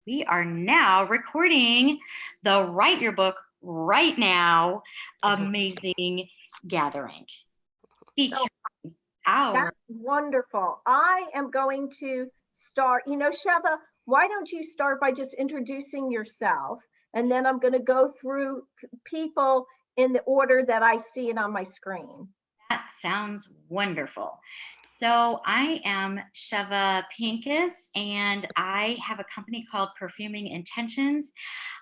We are now recording the Write Your Book Right Now amazing gathering featuring our. That's wonderful. I am going to start, Sheva, why don't you start by just introducing yourself? And then I'm going to go through people in the order that I see it on my screen. That sounds wonderful. So I am Sheva Pincus, and I have a company called Perfuming Intentions.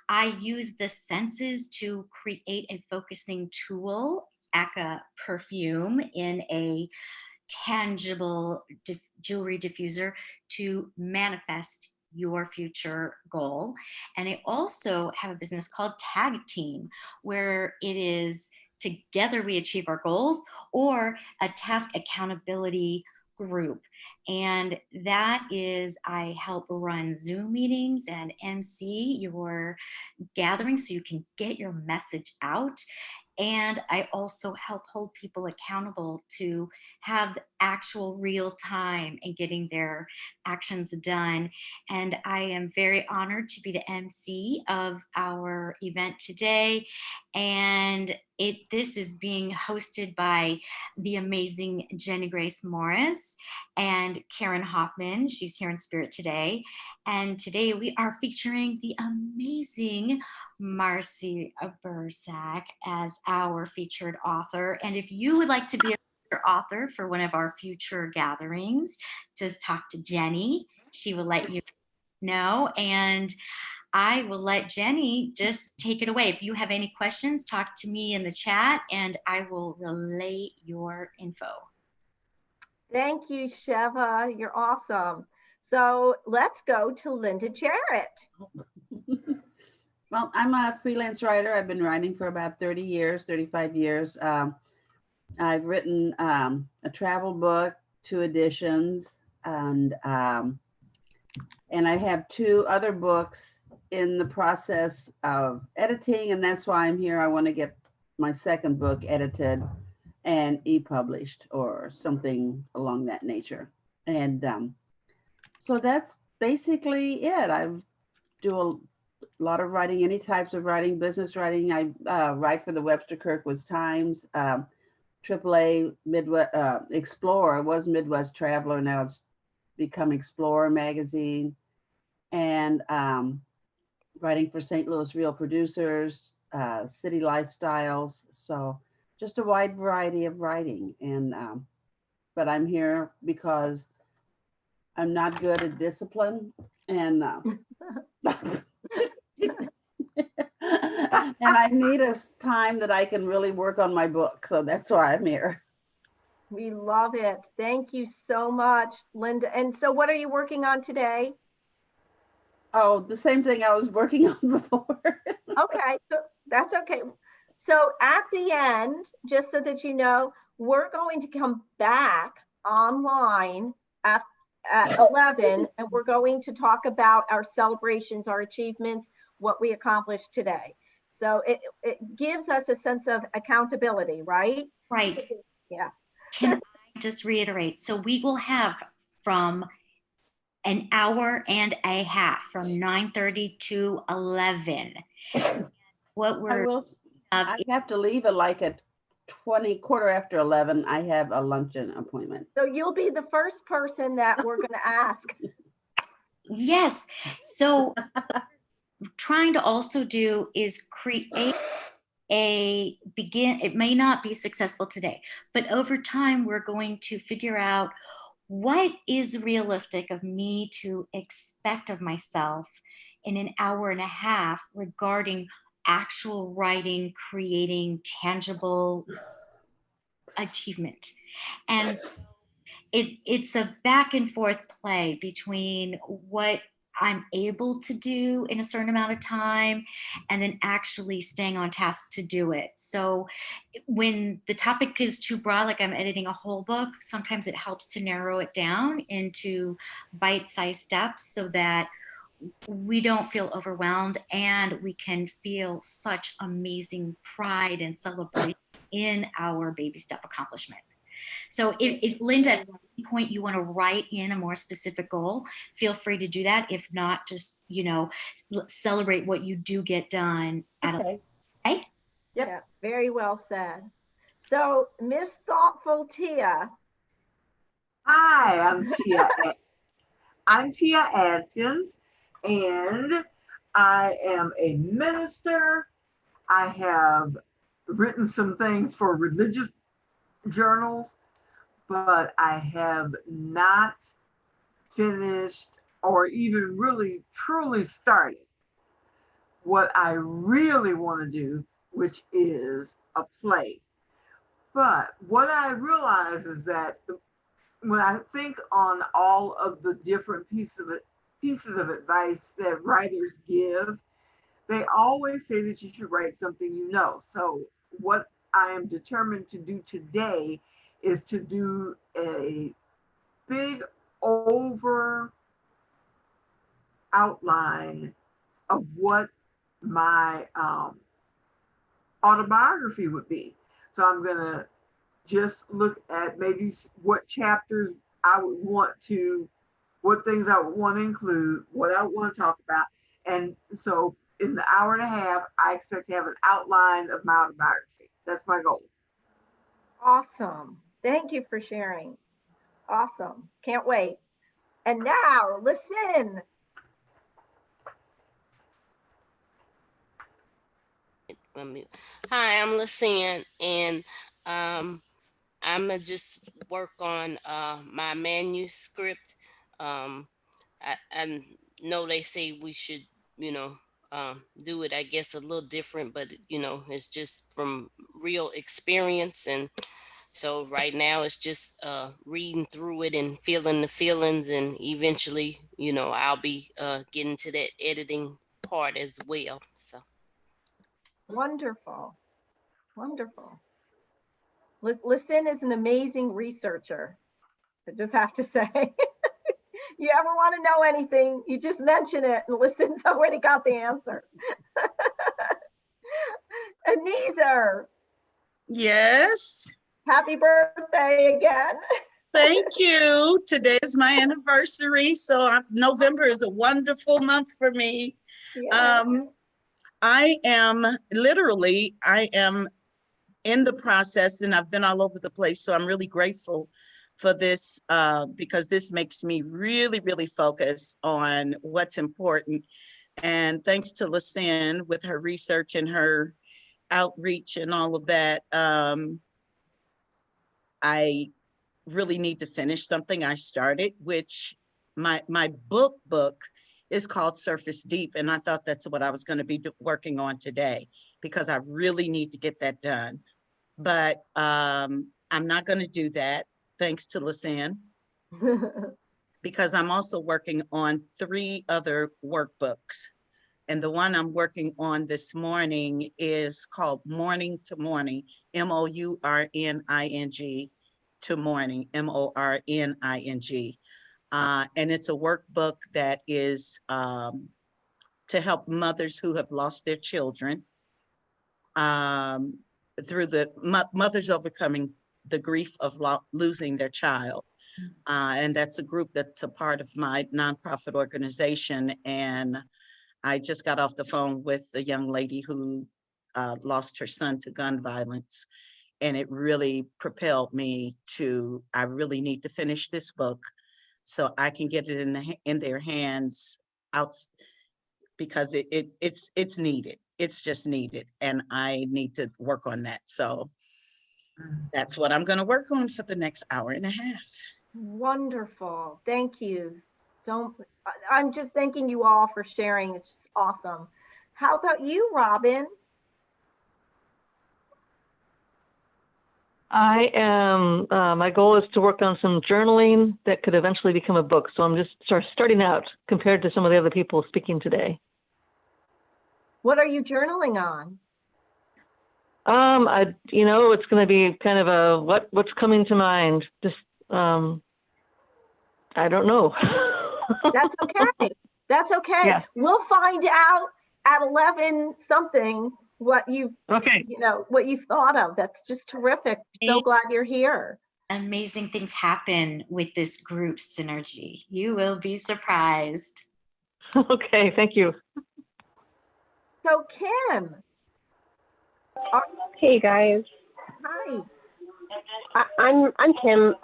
I use the senses to create a focusing tool, aka perfume, in a tangible jewelry diffuser to manifest your future goal. And I also have a business called Tag Team, where it is together we achieve our goals, or a task accountability group. And that is, I help run Zoom meetings and MC your gatherings so you can get your message out. And I also help hold people accountable to have actual real time in getting their actions done. And I am very honored to be the MC of our event today. And this is being hosted by the amazing Jenny Grace Morris and Karen Hoffman. She's here in spirit today. And today we are featuring the amazing Marcy Bursack as our featured author. And if you would like to be a featured author for one of our future gatherings, just talk to Jenny. She will let you know. And I will let Jenny just take it away. If you have any questions, talk to me in the chat and I will relay your info. Thank you, Sheva. You're awesome. So let's go to Linda Jarrett. Well, I'm a freelance writer. I've been writing for about 30 years, 35 years. I've written a travel book, 2 editions, and I have 2 other books in the process of editing, and that's why I'm here. I want to get my second book edited and e-published or something along that nature. And so that's basically it. I do a lot of writing, any types of writing, business writing. I write for the Webster Kirkwood Times, AAA Midwest Explorer. It was Midwest Traveler, now it's become Explorer magazine, and writing for St. Louis Real Producers, City Lifestyles. So just a wide variety of writing. And but I'm here because I'm not good at discipline, and and I need a time that I can really work on my book. So that's why I'm here. We love it. Thank you so much, Linda. And so what are you working on today? Oh, the same thing I was working on before. Okay, so that's okay. So at the end, just so that you know, we're going to come back online at 11, and we're going to talk about our celebrations, our achievements, what we accomplished today. So it gives us a sense of accountability, right? Right. Yeah. Can I just reiterate? So we will have from an hour and a half, from 9:30 to 11. What I have to leave at like at quarter after 11. I have a luncheon appointment. So you'll be the first person that we're going to ask. Yes. So trying to also do is create it may not be successful today, but over time we're going to figure out what is realistic of me to expect of myself in an hour and a half regarding actual writing, creating tangible achievement. And it's a back and forth play between what I'm able to do in a certain amount of time and then actually staying on task to do it. So when the topic is too broad, like I'm editing a whole book, sometimes it helps to narrow it down into bite-sized steps so that we don't feel overwhelmed and we can feel such amazing pride and celebration in our baby step accomplishment. So if Linda, at any point you want to write in a more specific goal, feel free to do that. If not, just, celebrate what you do get done at Okay. a, okay? Yep. Yeah, very well said. So Miss Thoughtful Tia, Hi, I'm Tia Atkins, and I am a minister. I have written some things for religious journals, but I have not finished or even really truly started what I really want to do, which is a play. But what I realize is that when I think on all of the different pieces of advice that writers give, they always say that you should write something you know. So what I am determined to do today is to do a big over outline of what my autobiography would be. So I'm gonna just look at maybe what chapters I would want to, what things I would want to include, what I want to talk about. And so in the hour and a half, I expect to have an outline of my autobiography. That's my goal. awesome. Thank you for sharing. Awesome. Can't wait. And now listen. Hi, I'm Lucian, and I'm gonna just work on my manuscript. I know they say we should, you know, do it, I guess, a little different, but it's just from real experience, and so right now it's just reading through it and feeling the feelings, and eventually, I'll be getting to that editing part as well. So. Wonderful. Wonderful. Listen is an amazing researcher. I just have to say. You ever want to know anything, you just mention it and Listen's already got the answer. Aneezer, Yes, happy birthday again. thank you. Today is my anniversary, so November is a wonderful month for me. Yeah. I am in the process, and I've been all over the place, so I'm really grateful for this because this makes me really, really focus on what's important. And thanks to Lucian with her research and her outreach and all of that, I really need to finish something I started, which my book is called Surface Deep. And I thought that's what I was going to be working on today because I really need to get that done. But I'm not going to do that, thanks to Lucian, because I'm also working on 3 other workbooks. And the one I'm working on this morning is called Morning to Morning, MOURNING to Morning, MORNING. And it's a workbook that is to help mothers who have lost their children through the mothers overcoming the grief of losing their child. And that's a group that's a part of my nonprofit organization. And I just got off the phone with a young lady who lost her son to gun violence. And it really propelled me to, I really need to finish this book so I can get it in their hands out, because it's needed. It's just needed. And I need to work on that. So that's what I'm going to work on for the next hour and a half. Wonderful. Thank you. So I'm just thanking you all for sharing. It's just awesome. How about you, Robin? I am, my goal is to work on some journaling that could eventually become a book. So I'm just starting out compared to some of the other people speaking today. What are you journaling on? It's going to be kind of a what's coming to mind. Just, I don't know. That's okay. That's okay. Yeah. We'll find out at 11 something what you've, Okay. what you've thought of. That's just terrific. So glad you're here. amazing things happen with this group synergy. You will be surprised. Okay, thank you. So Kim, are you, Hey guys, hi. I'm Kim.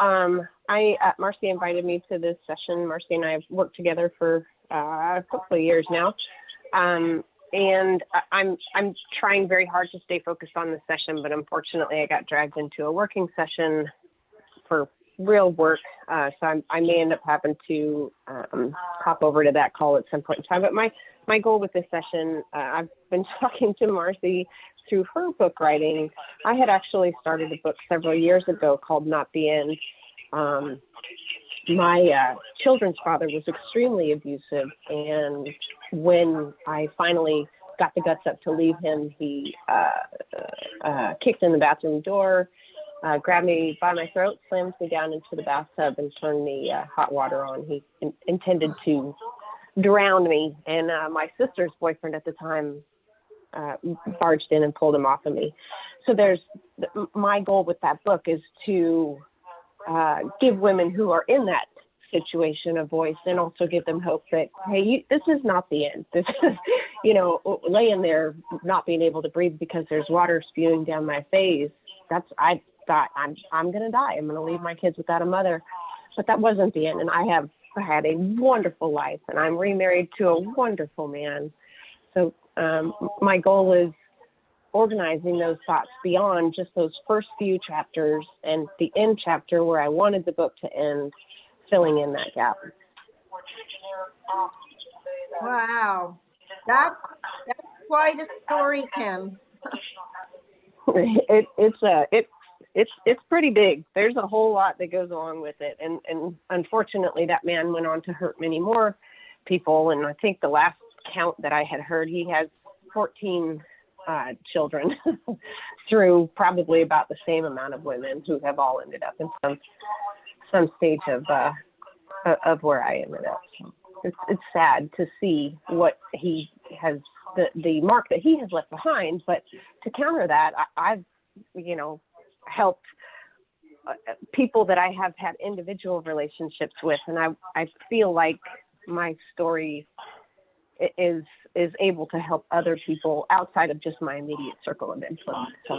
Marcy invited me to this session. Marcy and I have worked together for a couple of years now, and I'm trying very hard to stay focused on this session. But unfortunately, I got dragged into a working session for real work, so I may end up having to hop over to that call at some point in time. But my goal with this session, I've been talking to Marcy through her book writing. I had actually started a book several years ago called Not the End. My children's father was extremely abusive, and when I finally got the guts up to leave him, he kicked in the bathroom door, grabbed me by my throat, slammed me down into the bathtub, and turned the hot water on. He intended to drown me, and my sister's boyfriend at the time barged in and pulled him off of me. So my goal with that book is to give women who are in that situation a voice, and also give them hope that, hey, this is not the end. This is, laying there not being able to breathe because there's water spewing down my face. I thought I'm going to die. I'm going to leave my kids without a mother. But that wasn't the end. And I have had a wonderful life, and I'm remarried to a wonderful man. So my goal is organizing those thoughts beyond just those first few chapters and the end chapter where I wanted the book to end, filling in that gap. Wow, that's quite a story, Kim. It's pretty big. There's a whole lot that goes along with it, and unfortunately, that man went on to hurt many more people. And I think the last count that I had heard, he has 14 children through probably about the same amount of women who have all ended up in some stage of where I ended up. So it's sad to see what he has, the mark that he has left behind. But to counter that, I've helped people that I have had individual relationships with, and I feel like my story is able to help other people outside of just my immediate circle of influence. So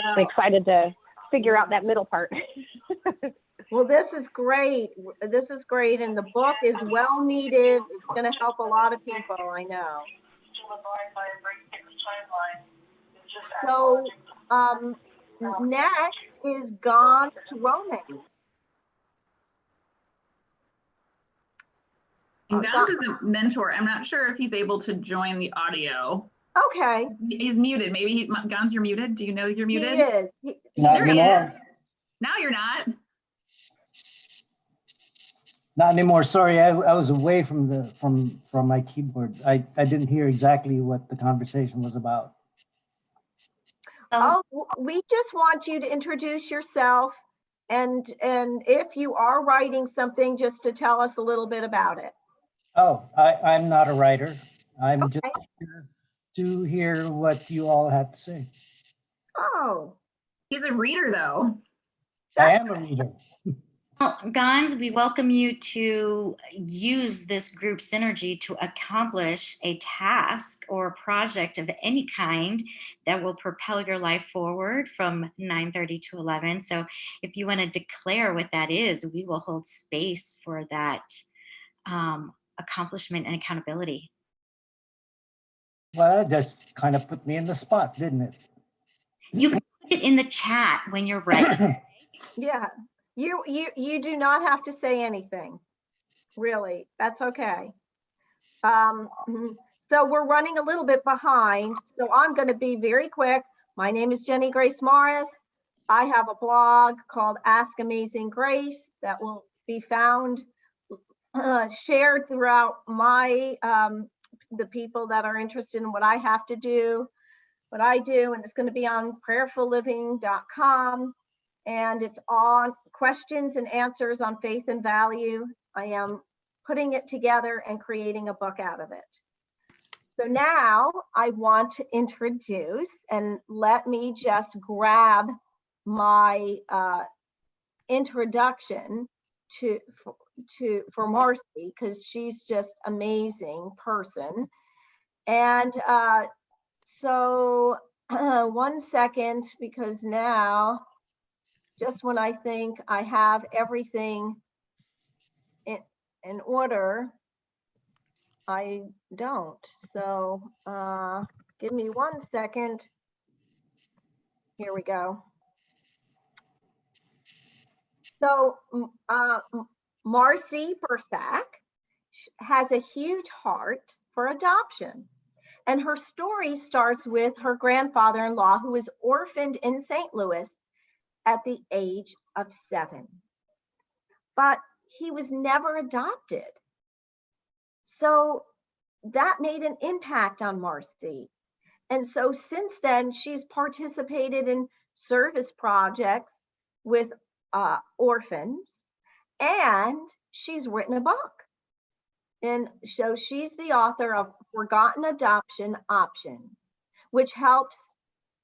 I'm excited to figure out that middle part. Well, this is great. This is great. And the book is well needed. It's going to help a lot of people, I know. So next is Gone Roman. Gons is a mentor. I'm not sure if he's able to join the audio. Okay. He's muted. Maybe Gons, you're muted. Do you know you're muted? He is. There he is. Now you're not. Not anymore. Sorry, I was away from my keyboard. I didn't hear exactly what the conversation was about. Oh, we just want you to introduce yourself, and if you are writing something, just to tell us a little bit about it. Oh, I'm not a writer. I'm Okay. just here to hear what you all have to say. Oh, He's a reader, though. I am a reader. Well, Gons, we welcome you to use this group synergy to accomplish a task or project of any kind that will propel your life forward from 9:30 to 11. So if you want to declare what that is, we will hold space for that accomplishment and accountability. Well, that just kind of put me in the spot, didn't it? You can put it in the chat when you're ready. yeah. You do not have to say anything, really. That's okay. So we're running a little bit behind, so I'm going to be very quick. My name is Jenny Grace Morris. I have a blog called Ask Amazing Grace that will be found, shared throughout my the people that are interested in what I have to do, what I do, and it's going to be on prayerfulliving.com. And it's on questions and answers on faith and value. I am putting it together and creating a book out of it. So now I want to introduce, and let me just grab my introduction for Marcy, because she's just amazing person. And so 1 second, because now, just when I think I have everything in order, I don't. So give me 1 second. Here we go. So Marcy Bursack has a huge heart for adoption. And her story starts with her grandfather-in-law, who was orphaned in St. Louis at the age of 7. But he was never adopted. So that made an impact on Marcy. And so since then, she's participated in service projects with orphans, and she's written a book. And so she's the author of Forgotten Adoption Option, which helps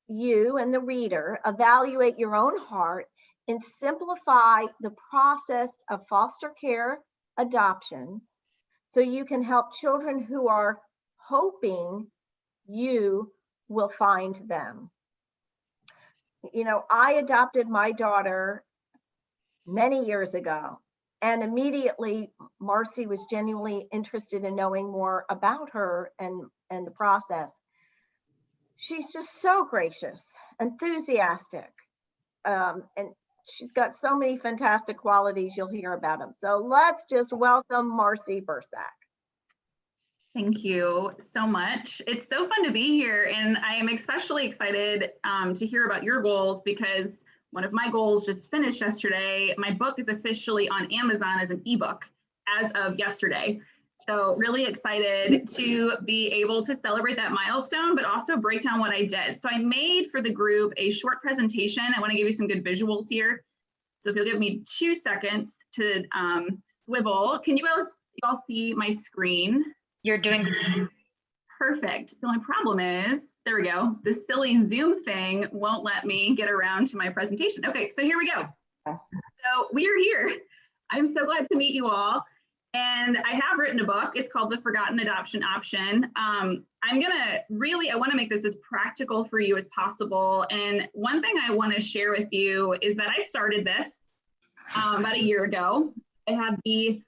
you and the reader evaluate your own heart and simplify the process of foster care adoption, so you can help children who are hoping you will find them. You know, I adopted my daughter many years ago, and immediately Marcy was genuinely interested in knowing more about her and the process. She's just so gracious, enthusiastic, and she's got so many fantastic qualities. You'll hear about them. So let's just welcome Marcy Bursack. Thank you so much. It's so fun to be here, and I am especially excited to hear about your goals, because one of my goals just finished yesterday. My book is officially on Amazon as an ebook as of yesterday. So really excited to be able to celebrate that milestone, but also break down what I did. So I made for the group a short presentation. I want to give you some good visuals here. So if you'll give me 2 seconds to swivel. Can you all see my screen? You're doing great. Perfect. The only problem is, there we go, the silly Zoom thing won't let me get around to my presentation. Okay, so here we go. So we are here. I'm so glad to meet you all. And I have written a book. It's called The Forgotten Adoption Option. I want to make this as practical for you as possible. And one thing I want to share with you is that I started this about a year ago. I had the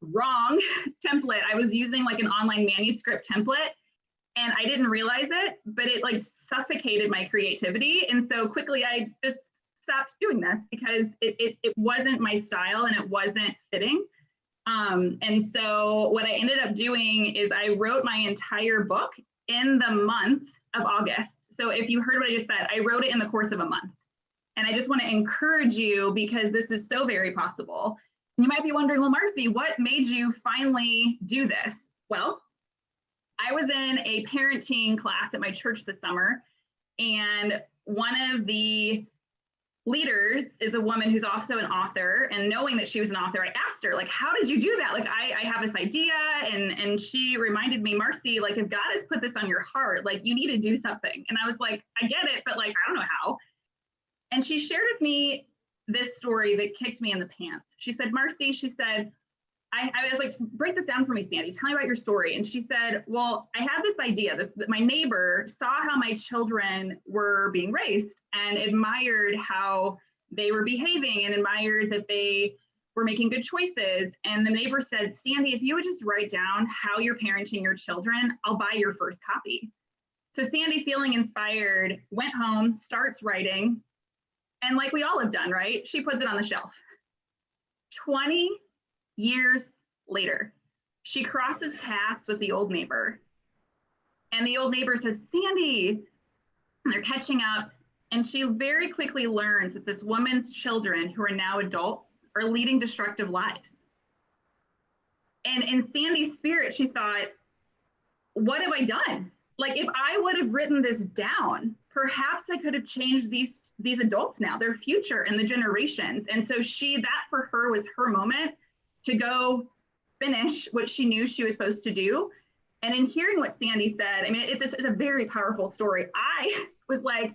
wrong template. I was using like an online manuscript template, and I didn't realize it, but it like suffocated my creativity. And so quickly I just stopped doing this because it wasn't my style and it wasn't fitting. And so what I ended up doing is I wrote my entire book in the month of August. So if you heard what I just said, I wrote it in the course of a month. And I just want to encourage you, because this is so very possible. You might be wondering, well, Marcy, what made you finally do this? Well, I was in a parenting class at my church this summer, and one of the leaders is a woman who's also an author, and knowing that she was an author, I asked her, like, how did you do that? Like, I have this idea, and she reminded me, Marcy, like, if God has put this on your heart, like, you need to do something. And I was like, I get it, but like, I don't know how. And she shared with me this story that kicked me in the pants. She said, Marcy, she said, I was like, break this down for me, Sandy. Tell me about your story. And she said, well, I had this idea. My neighbor saw how my children were being raised and admired how they were behaving and admired that they were making good choices. And the neighbor said, Sandy, if you would just write down how you're parenting your children, I'll buy your first copy. So Sandy, feeling inspired, went home, starts writing. And like we all have done, right? She puts it on the shelf. 20 years later, she crosses paths with the old neighbor. And the old neighbor says, Sandy, and they're catching up. And she very quickly learns that this woman's children, who are now adults, are leading destructive lives. And in Sandy's spirit, she thought, what have I done? Like, if I would have written this down, perhaps I could have changed these adults now, their future and the generations. And so that for her was her moment to go finish what she knew she was supposed to do. And in hearing what Sandy said, I mean, it's a very powerful story. I was like,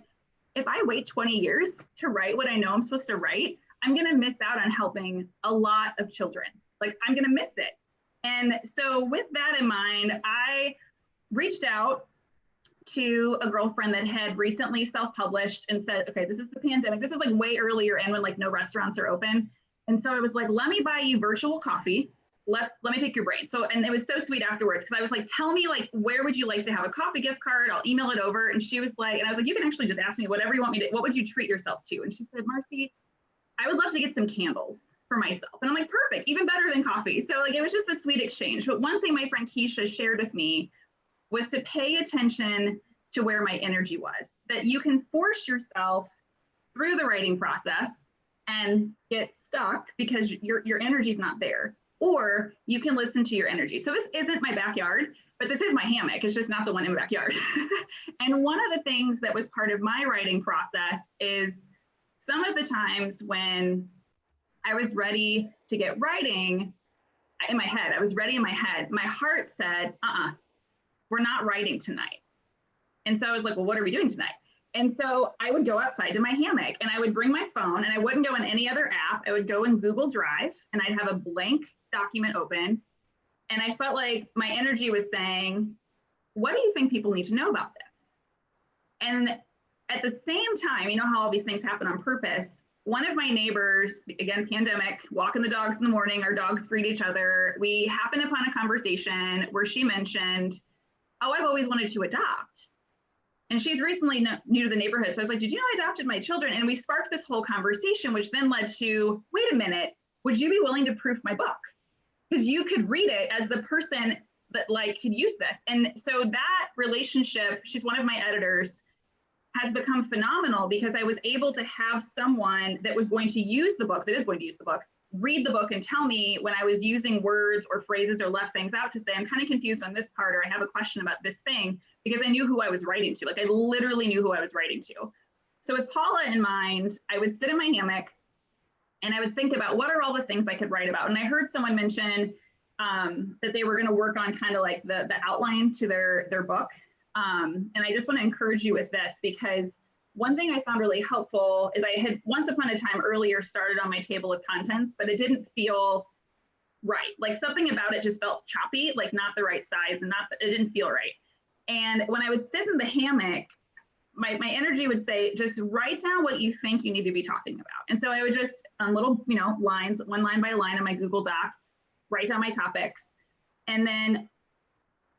if I wait 20 years to write what I know I'm supposed to write, I'm going to miss out on helping a lot of children. Like, I'm going to miss it. And so with that in mind, I reached out to a girlfriend that had recently self-published and said, okay, this is the pandemic. This is like way earlier in when like no restaurants are open. And so I was like, let me buy you virtual coffee. Let me pick your brain. So, and it was so sweet afterwards, because I was like, tell me, like, where would you like to have a coffee gift card? I'll email it over. And she was like, and I was like, you can actually just ask me whatever you want me to, what would you treat yourself to? And she said, Marcy, I would love to get some candles for myself. And I'm like, perfect, even better than coffee. So like, it was just a sweet exchange. But one thing my friend Keisha shared with me was to pay attention to where my energy was, that you can force yourself through the writing process and get stuck because your energy is not there. Or you can listen to your energy. So this isn't my backyard, but this is my hammock. It's just not the one in my backyard. And one of the things that was part of my writing process is some of the times when I was ready to get writing in my head, I was ready in my head. My heart said, we're not writing tonight. And so I was like, well, what are we doing tonight? And so I would go outside to my hammock and I would bring my phone, and I wouldn't go in any other app. I would go in Google Drive and I'd have a blank document open. And I felt like my energy was saying, what do you think people need to know about this? And at the same time, you know how all these things happen on purpose. One of my neighbors, again, pandemic, walking the dogs in the morning, our dogs greet each other. We happened upon a conversation where she mentioned, oh, I've always wanted to adopt. And she's recently new to the neighborhood. So I was like, did you know I adopted my children? And we sparked this whole conversation, which then led to, wait a minute, would you be willing to proof my book? Because you could read it as the person that like could use this. And so that relationship, she's one of my editors, has become phenomenal because I was able to have someone that was going to use the book, that is going to use the book, read the book and tell me when I was using words or phrases or left things out to say, I'm kind of confused on this part, or I have a question about this thing, because I knew who I was writing to. Like I literally knew who I was writing to. So with Paula in mind, I would sit in my hammock and I would think about what are all the things I could write about. And I heard someone mention that they were going to work on kind of like the outline to their book. And I just want to encourage you with this, because one thing I found really helpful is I had once upon a time earlier started on my table of contents, but it didn't feel right. Like something about it just felt choppy, like not the right size, and it didn't feel right. And when I would sit in the hammock, my energy would say, just write down what you think you need to be talking about. And so I would just on little, lines, one line by line on my Google Doc, write down my topics. And then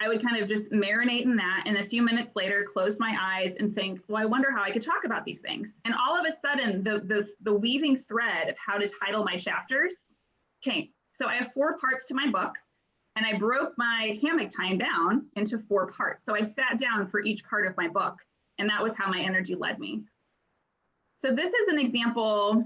I would kind of just marinate in that. And a few minutes later, close my eyes and think, well, I wonder how I could talk about these things. And all of a sudden, the weaving thread of how to title my chapters came. So I have 4 parts to my book, and I broke my hammock time down into 4 parts. So I sat down for each part of my book, and that was how my energy led me. So this is an example.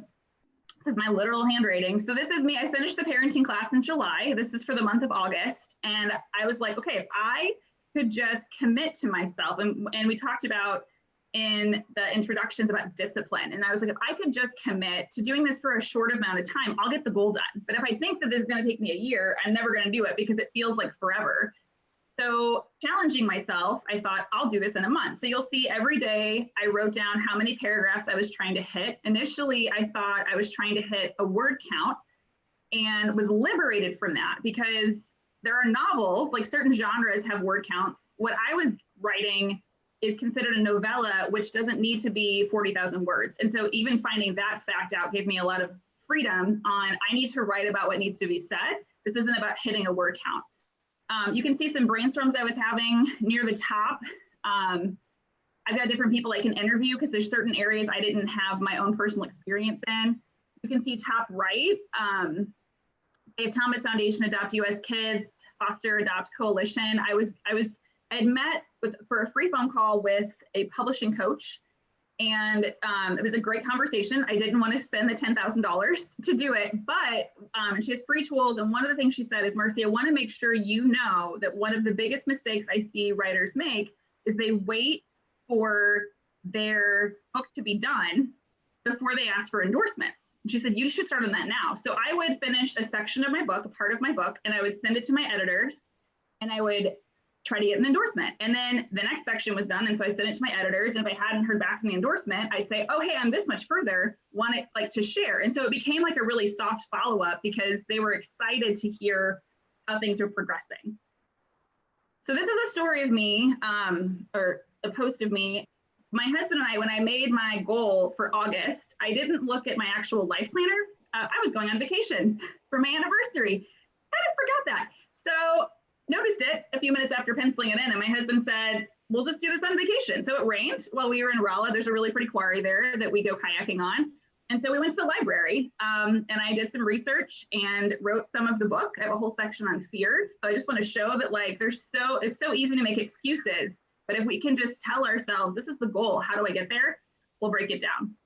This is my literal handwriting. So this is me. I finished the parenting class in July. This is for the month of August. And I was like, okay, if I could just commit to myself, and we talked about in the introductions about discipline. And I was like, if I could just commit to doing this for a short amount of time, I'll get the goal done. But if I think that this is going to take me a year, I'm never going to do it because it feels like forever. So challenging myself, I thought I'll do this in a month. So you'll see every day I wrote down how many paragraphs I was trying to hit. Initially, I thought I was trying to hit a word count and was liberated from that because there are novels, like certain genres have word counts. What I was writing is considered a novella, which doesn't need to be 40,000 words. And so even finding that fact out gave me a lot of freedom on, I need to write about what needs to be said. This isn't about hitting a word count. You can see some brainstorms I was having near the top. I've got different people I can interview because there's certain areas I didn't have my own personal experience in. You can see top right, Dave Thomas Foundation, Adopt US Kids, Foster Adopt Coalition. I had met for a free phone call with a publishing coach, and it was a great conversation. I didn't want to spend the $10,000 to do it, but and she has free tools. And one of the things she said is, Marcy, I want to make sure you know that one of the biggest mistakes I see writers make is they wait for their book to be done before they ask for endorsements. And she said, you should start on that now. So I would finish a section of my book, a part of my book, and I would send it to my editors, and I would try to get an endorsement. And then the next section was done. And so I sent it to my editors. And if I hadn't heard back from the endorsement, I'd say, oh, hey, I'm this much further, want it like to share. And so it became like a really soft follow-up because they were excited to hear how things were progressing. So this is a story of me, or a post of me. My husband and I, when I made my goal for August, I didn't look at my actual life planner. I was going on vacation for my anniversary. I forgot that. So noticed it a few minutes after penciling it in, and my husband said, we'll just do this on vacation. So it rained while we were in Rolla. There's a really pretty quarry there that we go kayaking on. And so we went to the library, and I did some research and wrote some of the book. I have a whole section on fear. So I just want to show that like it's so easy to make excuses, but if we can just tell ourselves, this is the goal, how do I get there? We'll break it down.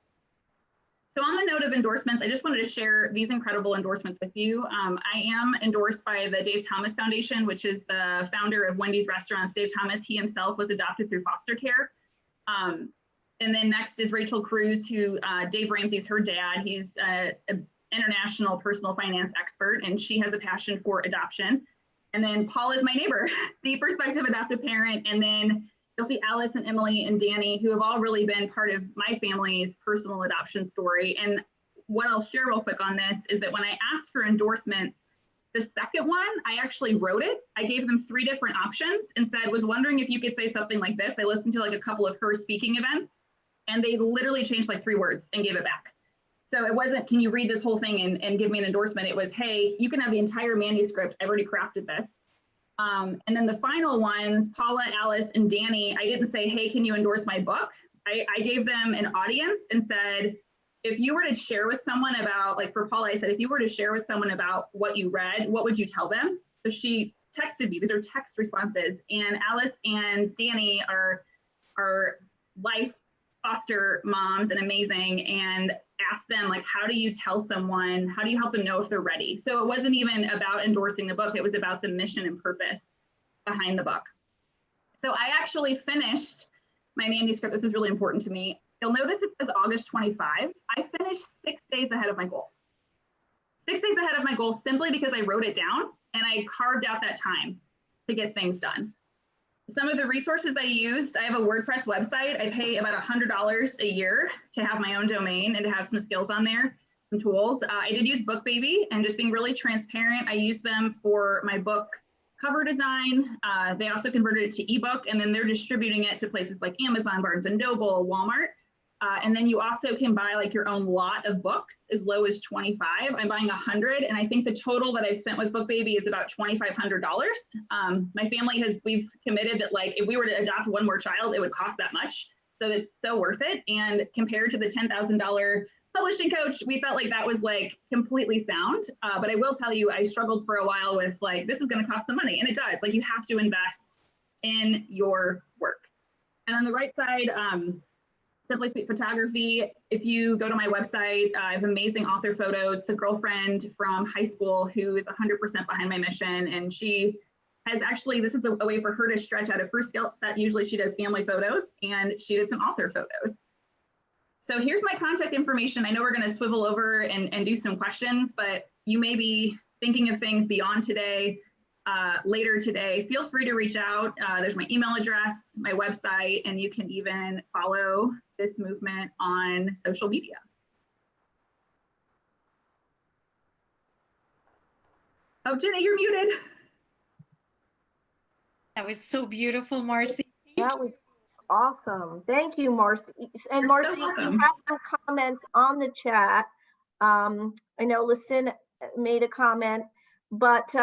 So on the note of endorsements, I just wanted to share these incredible endorsements with you. I am endorsed by the Dave Thomas Foundation, which is the founder of Wendy's Restaurants. Dave Thomas, he himself was adopted through foster care. And then next is Rachel Cruz, who Dave Ramsey's her dad. He's an international personal finance expert, and she has a passion for adoption. And then Paul is my neighbor, the prospective adoptive parent. And then you'll see Alice and Emily and Danny, who have all really been part of my family's personal adoption story. And what I'll share real quick on this is that when I asked for endorsements, the second one, I actually wrote it. I gave them 3 different options and said, was wondering if you could say something like this. I listened to like a couple of her speaking events, and they literally changed like 3 words and gave it back. So it wasn't, can you read this whole thing and give me an endorsement? It was, hey, you can have the entire manuscript. I've already crafted this. And then the final ones, Paula, Alice, and Danny, I didn't say, hey, can you endorse my book? I gave them an audience and said, if you were to share with someone about, like for Paula, I said, if you were to share with someone about what you read, what would you tell them? So she texted me, these are text responses. And Alice and Danny are life foster moms and amazing, and asked them, like, how do you tell someone, how do you help them know if they're ready? So it wasn't even about endorsing the book, it was about the mission and purpose behind the book. So I actually finished my manuscript. This is really important to me. You'll notice it says August 25. I finished 6 days ahead of my goal. 6 days ahead of my goal simply because I wrote it down and I carved out that time to get things done. Some of the resources I used, I have a WordPress website. I pay about $100 a year to have my own domain and to have some skills on there, some tools. I did use BookBaby, and just being really transparent, I used them for my book cover design. They also converted it to ebook, and then they're distributing it to places like Amazon, Barnes & Noble, Walmart. And then you also can buy like your own lot of books as low as 25. I'm buying 100. And I think the total that I've spent with BookBaby is about $2,500. My family we've committed that like, if we were to adopt one more child, it would cost that much. So it's so worth it. And compared to the $10,000 publishing coach, we felt like that was like completely sound. But I will tell you, I struggled for a while with like, this is going to cost some money. And it does. Like, you have to invest in your work. And on the right side, Simply Sweet Photography. If you go to my website, I have amazing author photos. The girlfriend from high school who is 100% behind my mission. And she has actually, this is a way for her to stretch out of her skill set. Usually she does family photos, and she did some author photos. So here's my contact information. I know we're going to swivel over and do some questions, but you may be thinking of things beyond today. Later today, feel free to reach out. There's my email address, my website, and you can even follow this movement on social media. Oh, Jenny, you're muted. That was so beautiful, Marcy. That was awesome. Thank you, Marcy. And You're Marcy, so you welcome. have some comments on the chat. I know Lucinda made a comment, but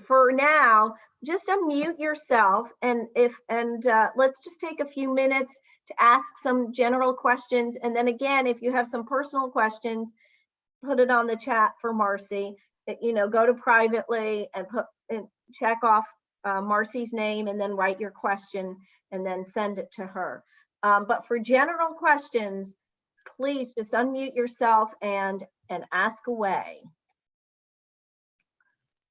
for now, just unmute yourself, and let's just take a few minutes to ask some general questions. And then again, if you have some personal questions, put it on the chat for Marcy. You know, go to privately and check off Marcy's name, and then write your question and then send it to her. But for general questions, please just unmute yourself and ask away.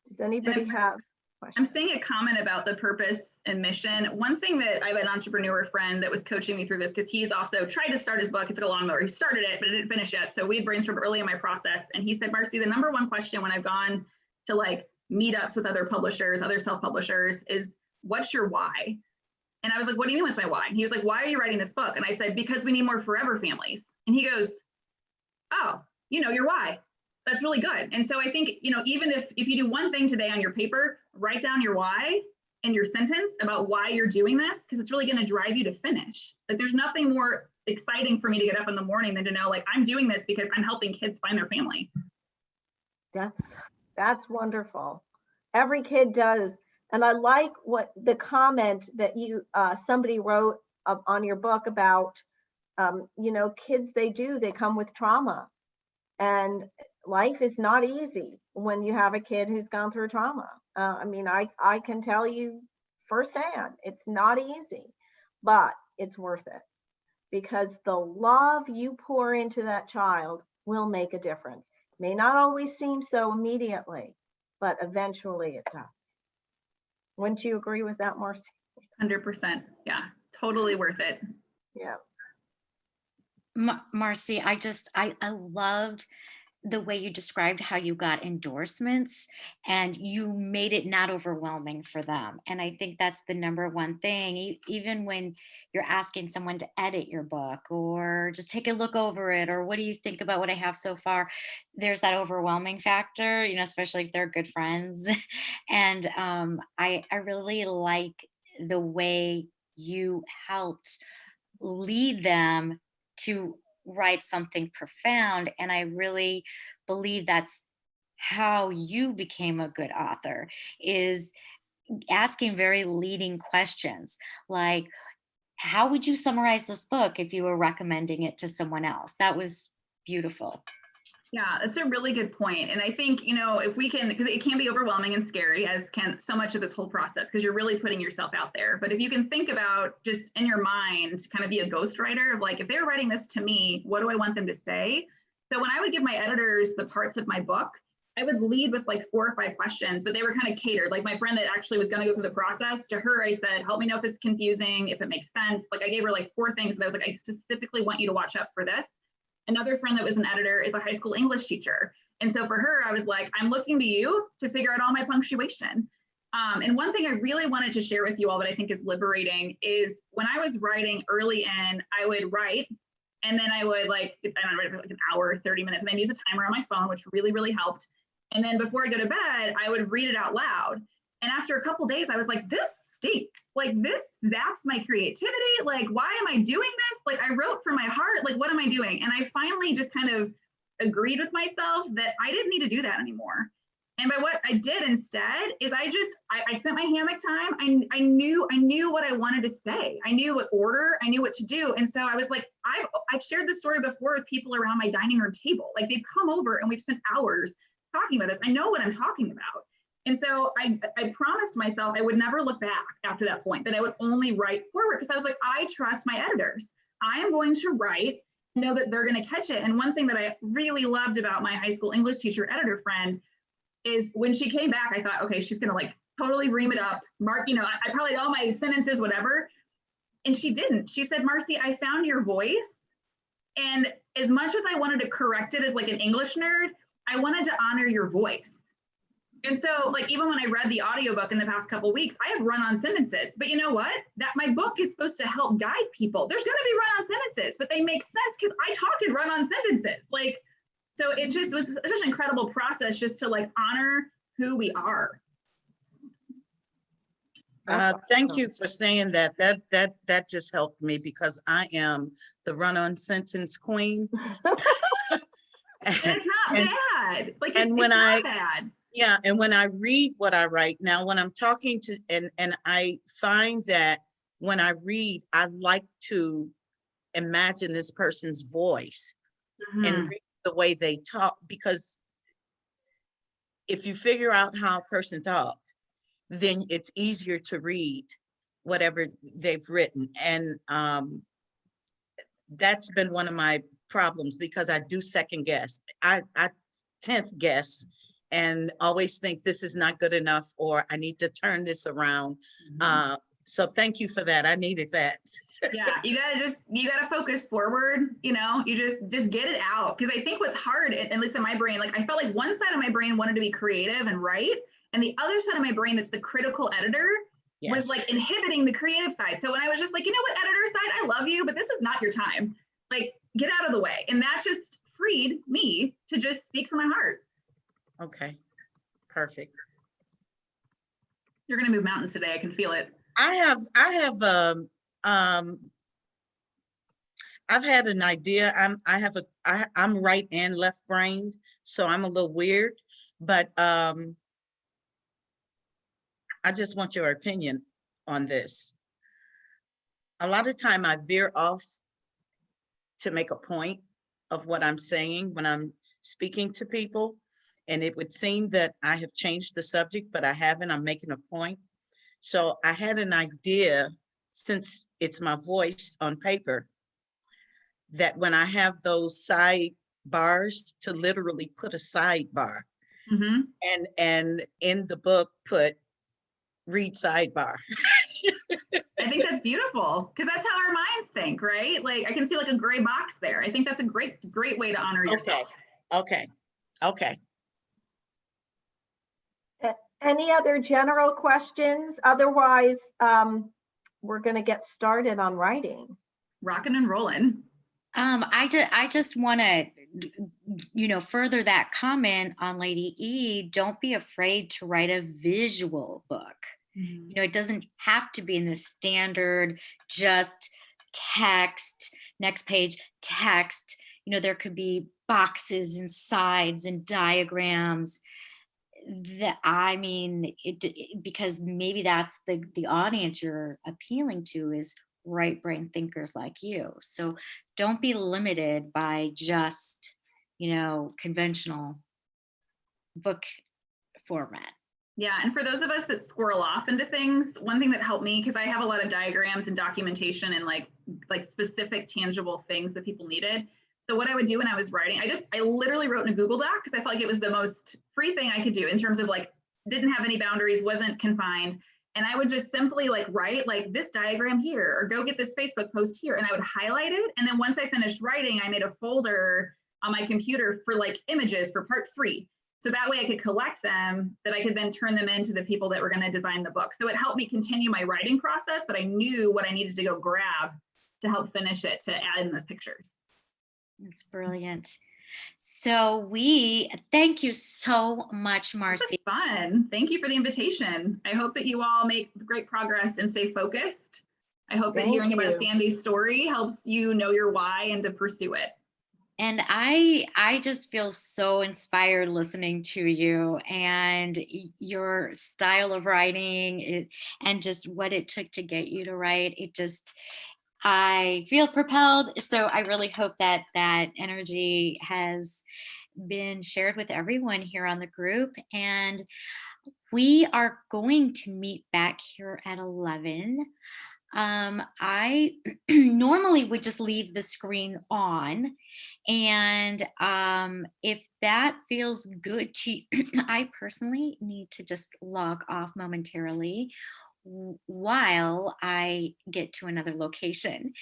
Does anybody have questions? I'm seeing a comment about the purpose and mission. One thing that I have an entrepreneur friend that was coaching me through this, because he's also tried to start his book. It's like a lawnmower. He started it, but it didn't finish yet. So we brainstormed early in my process. And he said, Marcy, the #1 question when I've gone to like meetups with other publishers, other self-publishers, is what's your why? And I was like, what do you mean what's my why? And he was like, why are you writing this book? And I said, because we need more forever families. And he goes, oh, you know your why. That's really good. And so I think, you know, even if you do one thing today on your paper, write down your why and your sentence about why you're doing this, because it's really going to drive you to finish. Like, there's nothing more exciting for me to get up in the morning than to know, like, I'm doing this because I'm helping kids find their family. That's wonderful. Every kid does. And I like what the comment that you somebody wrote on your book about, you know, kids, they come with trauma, and life is not easy when you have a kid who's gone through trauma. I mean, I can tell you firsthand, it's not easy, but it's worth it, because the love you pour into that child will make a difference. May not always seem so immediately, but eventually it does. Wouldn't you agree with that, Marcy? 100%. Yeah, totally worth it. Yeah. Marcy, I loved the way you described how you got endorsements and you made it not overwhelming for them. And I think that's the number one thing. Even when you're asking someone to edit your book or just take a look over it, or what do you think about what I have so far, there's that overwhelming factor, you know, especially if they're good friends. And I really like the way you helped lead them to write something profound. And I really believe that's how you became a good author, is asking very leading questions like, how would you summarize this book if you were recommending it to someone else? That was beautiful. Yeah, that's a really good point. And I think, you know, if we can, because it can be overwhelming and scary, as can so much of this whole process, because you're really putting yourself out there. But if you can think about, just in your mind, kind of be a ghostwriter of like, if they're writing this to me, what do I want them to say? So when I would give my editors the parts of my book, I would lead with like 4 or 5 questions, but they were kind of catered. Like my friend that actually was going to go through the process, to her, I said, help me know if it's confusing, if it makes sense. Like I gave her like 4 things, but I was like, I specifically want you to watch out for this. Another friend that was an editor is a high school English teacher. And so for her, I was like, I'm looking to you to figure out all my punctuation. And one thing I really wanted to share with you all that I think is liberating is when I was writing early in, I would write, and then I would like, I don't know, like an hour, 30 minutes, and I'd use a timer on my phone, which really, really helped. And then before I go to bed, I would read it out loud. And after a couple of days, I was like, this stinks. Like this zaps my creativity. Like, why am I doing this? Like I wrote from my heart, like, what am I doing? And I finally just kind of agreed with myself that I didn't need to do that anymore. And by what I did instead is I spent my hammock time. I knew what I wanted to say. I knew what order, I knew what to do. And so I was like, I've shared this story before with people around my dining room table. Like they've come over and we've spent hours talking about this. I know what I'm talking about. And so I promised myself I would never look back after that point, that I would only write forward, because I was like, I trust my editors. I am going to write, know that they're going to catch it. And one thing that I really loved about my high school English teacher editor friend is when she came back, I thought, okay, she's going to like totally ream it up, mark, you know, I probably all my sentences, whatever. And she didn't. She said, Marcy, I found your voice. And as much as I wanted to correct it as like an English nerd, I wanted to honor your voice. And so like, even when I read the audiobook in the past couple of weeks, I have run-on sentences, but you know what? That my book is supposed to help guide people. There's going to be run-on sentences, but they make sense because I talk in run-on sentences. Like, so it just was such an incredible process just to like honor who we are. Thank you for saying that. That just helped me, because I am the run-on sentence queen. It's not bad. Like, it's not bad. Yeah, and when I read what I write now, when I'm talking to, and I find that when I read, I like to imagine this person's voice and read the way they talk, because if you figure out how a person talks, then it's easier to read whatever they've written. And that's been one of my problems, because I do second guess. I 10th guess and always think this is not good enough, or I need to turn this around. So thank you for that. I needed that. Yeah, you gotta focus forward, you know, you just get it out. Because I think what's hard, at least in my brain, like I felt like one side of my brain wanted to be creative and write, And the other side of my brain, that's the critical editor, was Yes. like inhibiting the creative side. So when I was just like, you know what, editor side, I love you, but this is not your time. Like, get out of the way. And that just freed me to just speak from my heart. Okay, perfect. You're gonna move mountains today. I can feel it. I've had an idea. I'm right and left brained, so I'm a little weird, but I just want your opinion on this. A lot of time I veer off to make a point of what I'm saying when I'm speaking to people. And it would seem that I have changed the subject, but I haven't. I'm making a point. So I had an idea, since it's my voice on paper, that when I have those side bars, to literally put a sidebar, Mhm. and in the book put read sidebar. I think that's beautiful, because that's how our minds think, right? Like, I can see like a gray box there. I think that's a great way to honor yourself. Okay. Any other general questions? Otherwise, we're going to get started on writing. Rocking and rolling. I just want to, further that comment on Lady E. Don't be afraid to write a visual book. It doesn't have to be in the standard, just text, next page, text. There could be boxes and sides and diagrams. Because maybe that's the audience you're appealing to, is right brain thinkers like you. So don't be limited by just, conventional book format. Yeah, and for those of us that squirrel off into things, one thing that helped me, because I have a lot of diagrams and documentation and like specific tangible things that people needed. So what I would do when I was writing, I literally wrote in a Google Doc, because I felt like it was the most free thing I could do in terms of like, didn't have any boundaries, wasn't confined. And I would just simply like write like this diagram here, or go get this Facebook post here. And I would highlight it. And then once I finished writing, I made a folder on my computer for like images for part 3. So that way I could collect them, that I could then turn them into the people that were going to design the book. So it helped me continue my writing process, but I knew what I needed to go grab to help finish it, to add in those pictures. It's brilliant. So we thank you so much, Marcy. This was fun. Thank you for the invitation. I hope that you all make great progress and stay focused. I hope that hearing about Sandy's story helps you know your why and to pursue it. And I just feel so inspired listening to you and your style of writing, and just what it took to get you to write. I feel propelled. So I really hope that energy has been shared with everyone here on the group. And we are going to meet back here at 11. I normally would just leave the screen on, and if that feels good to you, I personally need to just log off momentarily while I get to another location.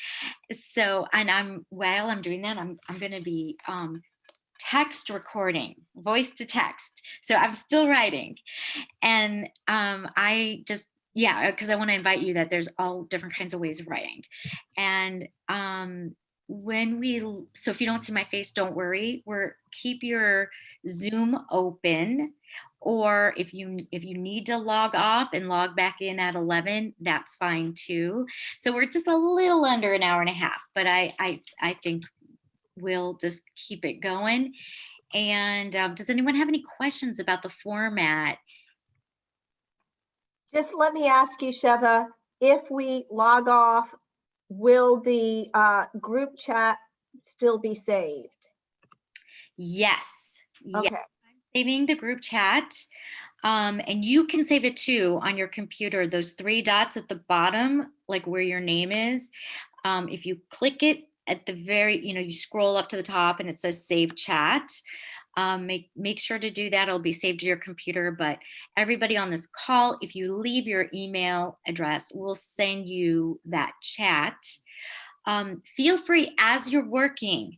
So, and while I'm doing that, I'm going to be text recording, voice to text. So I'm still writing, and because I want to invite you that there's all different kinds of ways of writing. And so if you don't see my face, don't worry. Keep your Zoom open, or if you need to log off and log back in at 11, that's fine too. So we're just a little under an hour and a half, but I think we'll just keep it going. And does anyone have any questions about the format? Just let me ask you, Sheva, if we log off, will the group chat still be saved? Yes. Okay. Yes. I'm saving the group chat. And you can save it too on your computer. Those 3 dots at the bottom, like where your name is, if you click it at the very, you scroll up to the top and it says save chat. Make sure to do that. It'll be saved to your computer. But everybody on this call, if you leave your email address, we'll send you that chat. Feel free as you're working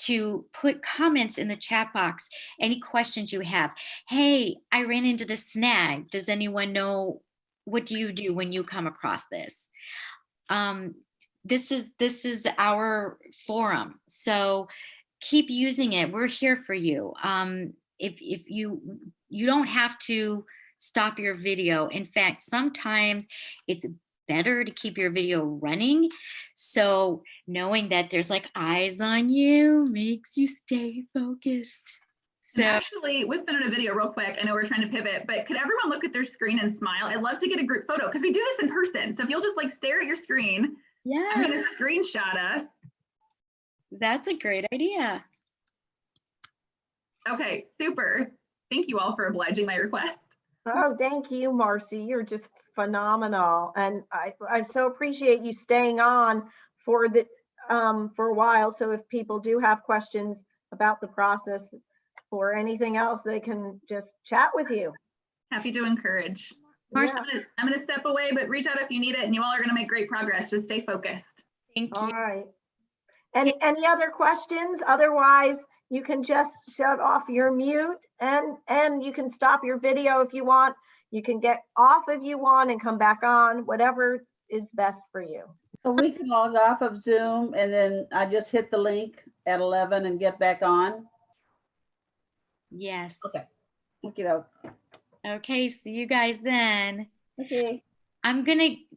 to put comments in the chat box, any questions you have. Hey, I ran into this snag. Does anyone know, what do you do when you come across this? This is our forum. So keep using it. We're here for you. If you don't have to stop your video. In fact, sometimes it's better to keep your video running. So knowing that there's like eyes on you makes you stay focused. And So actually, with the video real quick, I know we're trying to pivot, but could everyone look at their screen and smile? I'd love to get a group photo because we do this in person. So if you'll just like stare at your screen, I'm yeah, going to screenshot us. that's a great idea. Okay, super. Thank you all for obliging my request. Oh, thank you, Marcy. You're just phenomenal. And I so appreciate you staying on for a while. So if people do have questions about the process or anything else, they can just chat with you. Happy to encourage. Marcy, Yeah. I'm going to step away, but reach out if you need it, and you all are going to make great progress. Just stay focused. thank All you. right. And any other questions? Otherwise, you can just shut off your mute and you can stop your video if you want. You can get off if you want and come back on, whatever is best for you. So we can log off of Zoom and then I just hit the link at 11 and get back on. Yes. Okay. Okay. Okay, see you guys then. Okay.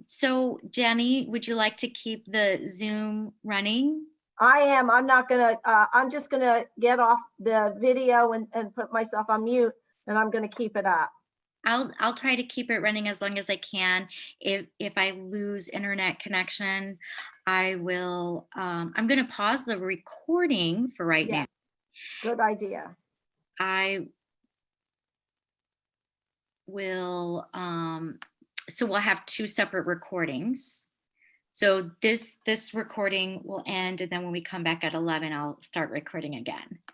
So Jenny, would you like to keep the Zoom running? I am. I'm not gonna, I'm just gonna get off the video and put myself on mute, and I'm gonna keep it up. I'll try to keep it running as long as I can. If I lose internet connection, I will, I'm gonna pause the recording for right Yeah. now. Good idea. I will, so we'll have two separate recordings. So this recording will end, and then when we come back at 11, I'll start recording again.